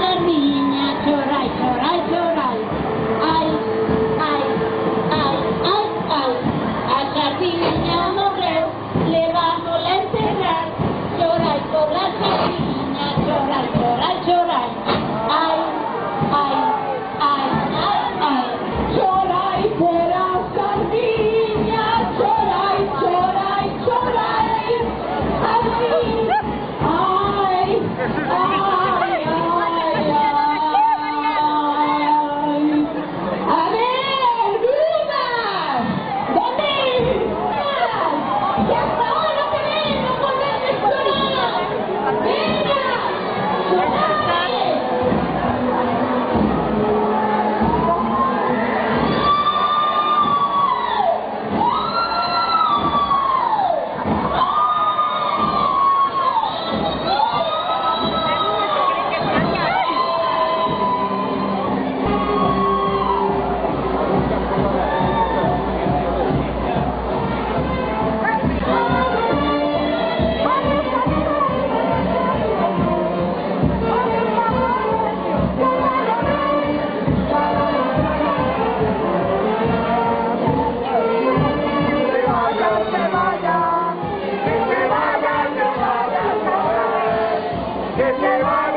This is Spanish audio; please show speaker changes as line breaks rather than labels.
ser niña, llorar, llorar, llorar. Ay, ay, ay, ay, ay. A Sardinha morreu, levámosla a enterrar. Llorar por la Sardinha, llorar, llorar, llorar. Ay, ay, ay, ay, ay.
Llorai por la Sardinha, llorai, llorai, llorai. Ay, ay, ay, ay, ay. A ver, vivas, ¿dónde vivas? Que hasta ahora te ven, no podés llorar. Venga, llorate.
Que se vaya.